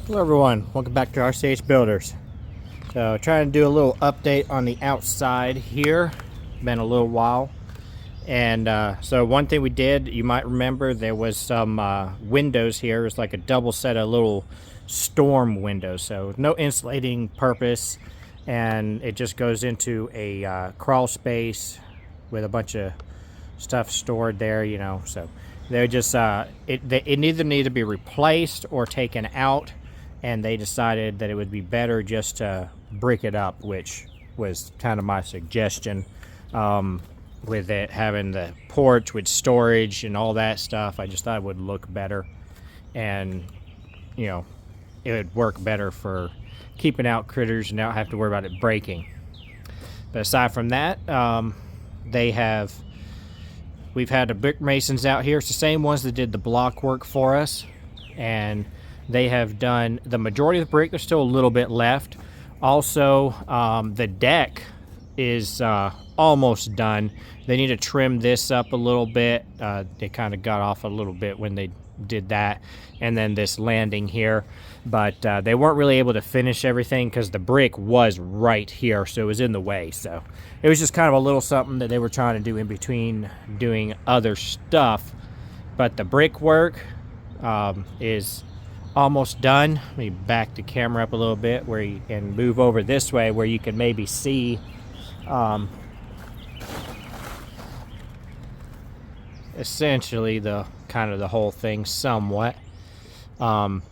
Hello everyone, welcome back to RCH Builders. So trying to do a little update on the outside here. Been a little while. And so one thing we did, you might remember, there was some windows here. It's like a double set of little storm windows. So no insulating purpose, and it just goes into a crawl space with a bunch of stuff stored there, you know. So they're just, it either need to be replaced or taken out. And they decided that it would be better just to brick it up, which was kind of my suggestion. With it having the porch with storage and all that stuff, I just thought it would look better, and you know, it would work better for keeping out critters and not have to worry about it breaking. But aside from that, we've had the brick masons out here. It's the same ones that did the block work for us, and they have done the majority of the brick. There's still a little bit left. Also, the deck is almost done. They need to trim this up a little bit. They kind of got off a little bit when they did that. And then this landing here. But they weren't really able to finish everything because the brick was right here, so it was in the way. So it was just kind of a little something that they were trying to do in between doing other stuff. But the brick work is almost done. Let me back the camera up a little bit where you can move over this way where you can maybe see essentially the kind of the whole thing somewhat. Well,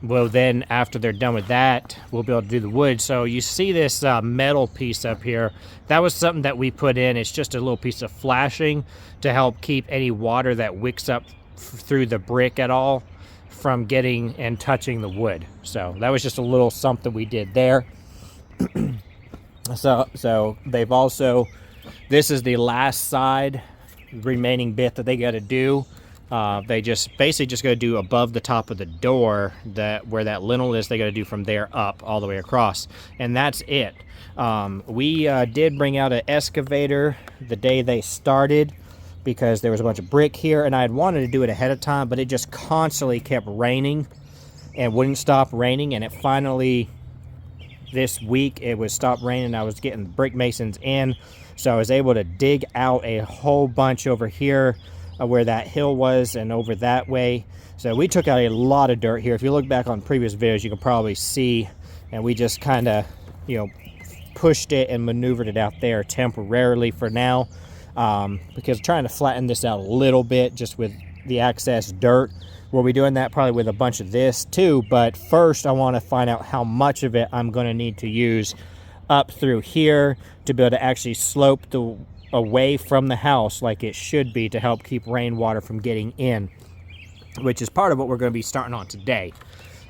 then after they're done with that, we'll be able to do the wood. So you see this metal piece up here. That was something that we put in. It's just a little piece of flashing to help keep any water that wicks up through the brick at all from getting and touching the wood. So that was just a little something we did there. So they've also, this is the last side remaining bit that they got to do. They just basically just got to do above the top of the door, that where that lintel is. They got to do from there up all the way across, and that's it. We did bring out an excavator the day they started, because there was a bunch of brick here, and I had wanted to do it ahead of time, but it just constantly kept raining and wouldn't stop raining. And it finally, this week, it was stopped raining. I was getting the brick masons in, so I was able to dig out a whole bunch over here where that hill was, and over that way. So we took out a lot of dirt here. If you look back on previous videos, you can probably see, and we just kind of, you know, pushed it and maneuvered it out there temporarily for now. Because trying to flatten this out a little bit just with the excess dirt. We'll be doing that probably with a bunch of this too, but first I want to find out how much of it I'm going to need to use up through here to be able to actually slope the away from the house like it should be, to help keep rainwater from getting in, which is part of what we're going to be starting on today.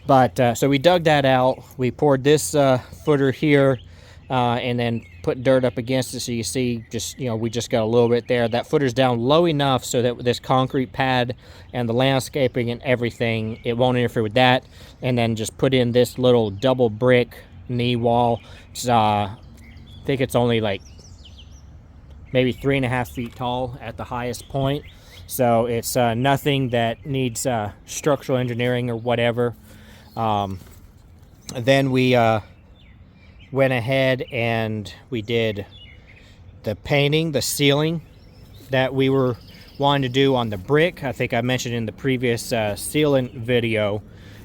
But so we dug that out. We poured this footer here, and then put dirt up against it, so you see, just, you know, we just got a little bit there. That footer's down low enough so that this concrete pad and the landscaping and everything, it won't interfere with that. And then just put in this little double brick knee wall. It's, I think it's only like maybe 3.5 feet tall at the highest point. So it's nothing that needs structural engineering or whatever. Then we went ahead and we did the painting, the sealing that we were wanting to do on the brick. I think I mentioned in the previous sealant video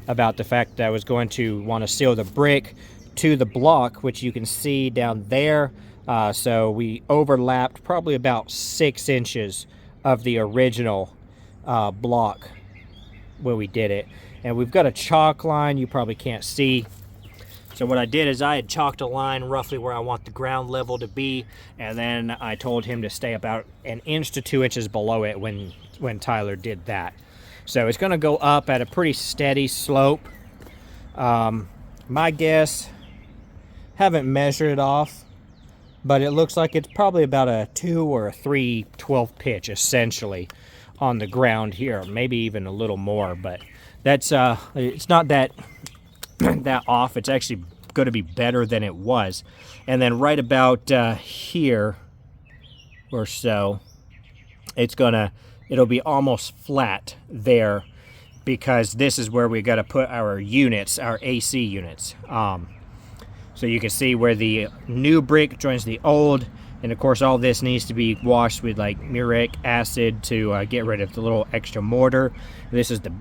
about the fact that I was going to want to seal the brick to the block, which you can see down there. So we overlapped probably about 6 inches of the original block when we did it. And we've got a chalk line you probably can't see. So what I did is I had chalked a line roughly where I want the ground level to be, and then I told him to stay about 1 inch to 2 inches below it when Tyler did that. So it's going to go up at a pretty steady slope. My guess, haven't measured it off, but it looks like it's probably about a 2 or a 3/12 pitch essentially on the ground here, maybe even a little more, but that's it's not that that off. It's actually going to be better than it was. And then right about here or so, it'll be almost flat there because this is where we got to put our units, our AC units. So you can see where the new brick joins the old, and of course all this needs to be washed with like muriatic acid to get rid of the little extra mortar. This is the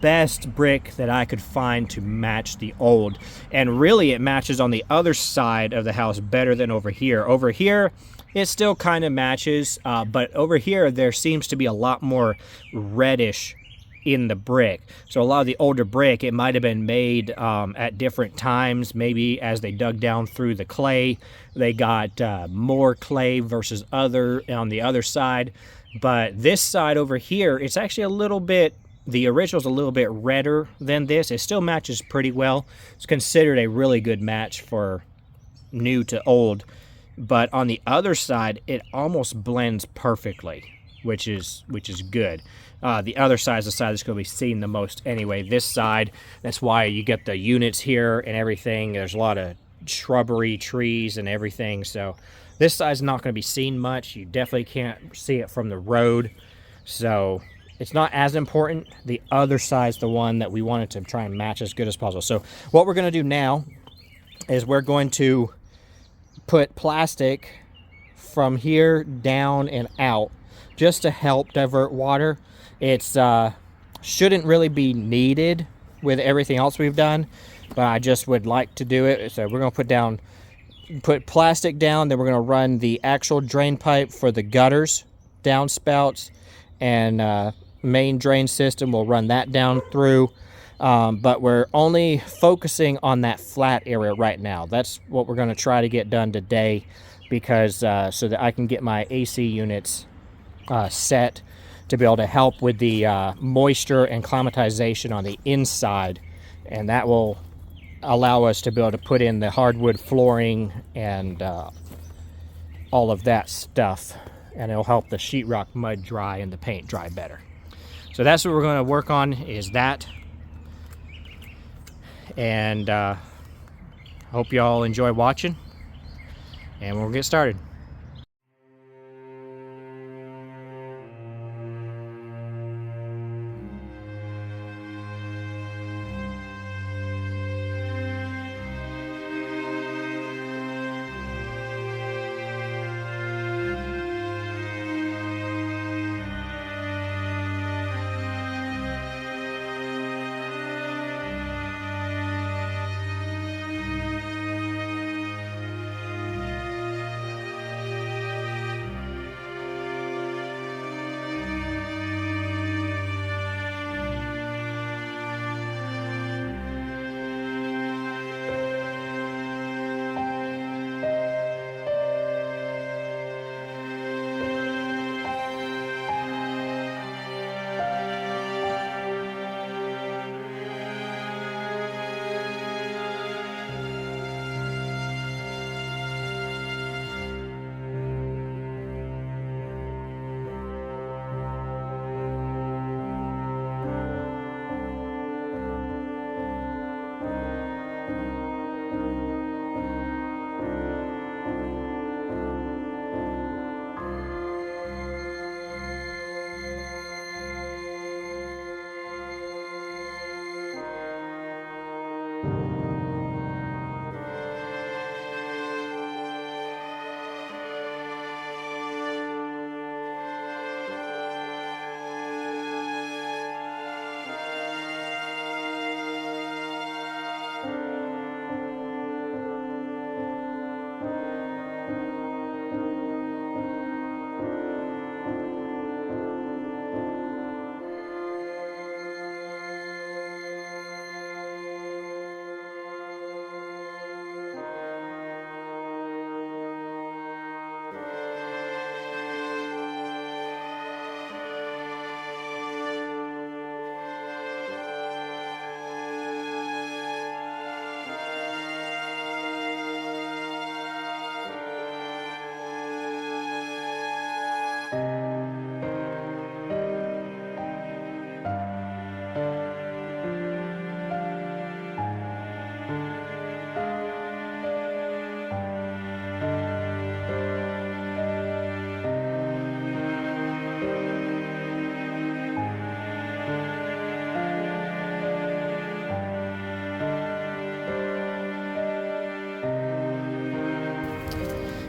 best brick that I could find to match the old, and really it matches on the other side of the house better than over here. Over here it still kind of matches, but over here there seems to be a lot more reddish in the brick. So a lot of the older brick, it might have been made at different times. Maybe as they dug down through the clay, they got more clay versus other on the other side. But this side over here, it's actually a little bit, the original's a little bit redder than this. It still matches pretty well. It's considered a really good match for new to old. But on the other side, it almost blends perfectly, which is good. The other side is the side that's going to be seen the most anyway. This side, that's why you get the units here and everything. There's a lot of shrubbery, trees, and everything. So this side's not going to be seen much. You definitely can't see it from the road. So it's not as important. The other side's the one that we wanted to try and match as good as possible. So what we're going to do now is we're going to put plastic from here down and out just to help divert water. It's shouldn't really be needed with everything else we've done, but I just would like to do it. So we're going to put plastic down, then we're going to run the actual drain pipe for the gutters, downspouts, and main drain system. We'll run that down through, but we're only focusing on that flat area right now. That's what we're going to try to get done today, because so that I can get my AC units set to be able to help with the moisture and climatization on the inside, and that will allow us to be able to put in the hardwood flooring and all of that stuff, and it'll help the sheetrock mud dry and the paint dry better. So that's what we're going to work on, is that, and hope you all enjoy watching, and we'll get started.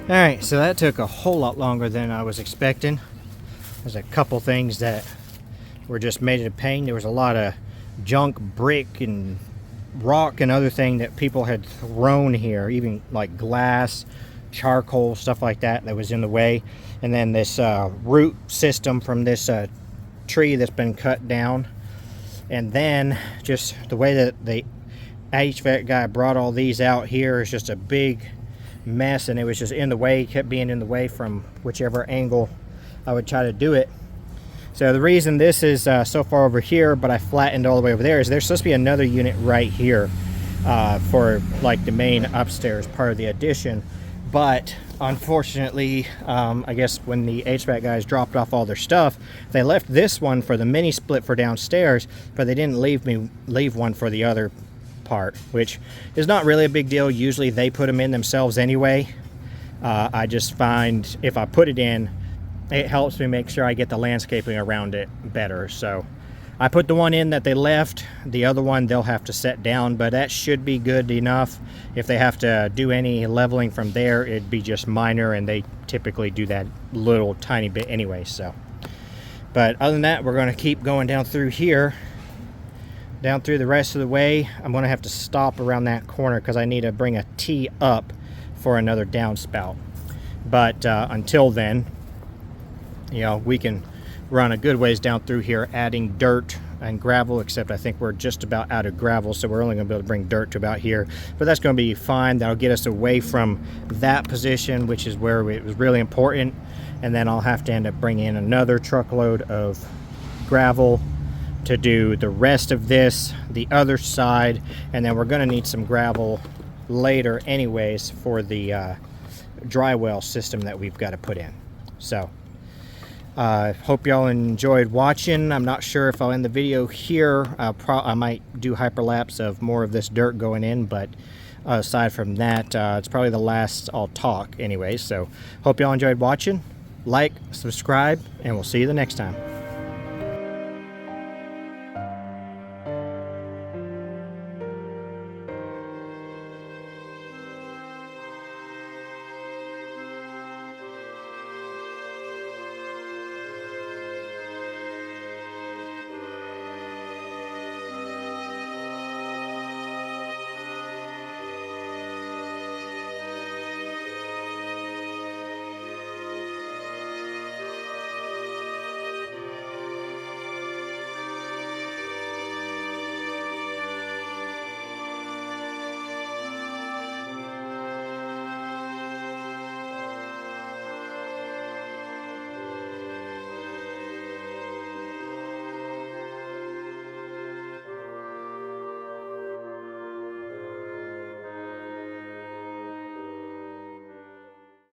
Alright, so that took a whole lot longer than I was expecting. There's a couple things that were just made it a pain. There was a lot of junk, brick, and rock and other thing that people had thrown here, even like glass, charcoal, stuff like that was in the way. And then this root system from this tree that's been cut down. And then just the way that the HVAC guy brought all these out here is just a big mess, and it was just in the way, kept being in the way from whichever angle I would try to do it. So the reason this is so far over here, but I flattened all the way over there, is there's supposed to be another unit right here for like the main upstairs part of the addition. But unfortunately, I guess when the HVAC guys dropped off all their stuff, they left this one for the mini split for downstairs, but they didn't leave one for the other part, which is not really a big deal. Usually they put them in themselves anyway. I just find if I put it in, it helps me make sure I get the landscaping around it better. So I put the one in that they left. The other one they'll have to set down, but that should be good enough. If they have to do any leveling from there, it'd be just minor, and they typically do that little tiny bit anyway. So, but other than that, we're going to keep going down through here, down through the rest of the way. I'm going to have to stop around that corner because I need to bring a T up for another downspout. But until then, you know, we can run a good ways down through here adding dirt and gravel, except I think we're just about out of gravel, so we're only going to be able to bring dirt to about here. But that's going to be fine. That'll get us away from that position, which is where it was really important. And then I'll have to end up bringing in another truckload of gravel to do the rest of this, the other side, and then we're going to need some gravel later anyways for the dry well system that we've got to put in. So hope y'all enjoyed watching. I'm not sure if I'll end the video here. I might do hyperlapse of more of this dirt going in, but aside from that, it's probably the last I'll talk anyway. So hope y'all enjoyed watching. Like, subscribe, and we'll see you the next time.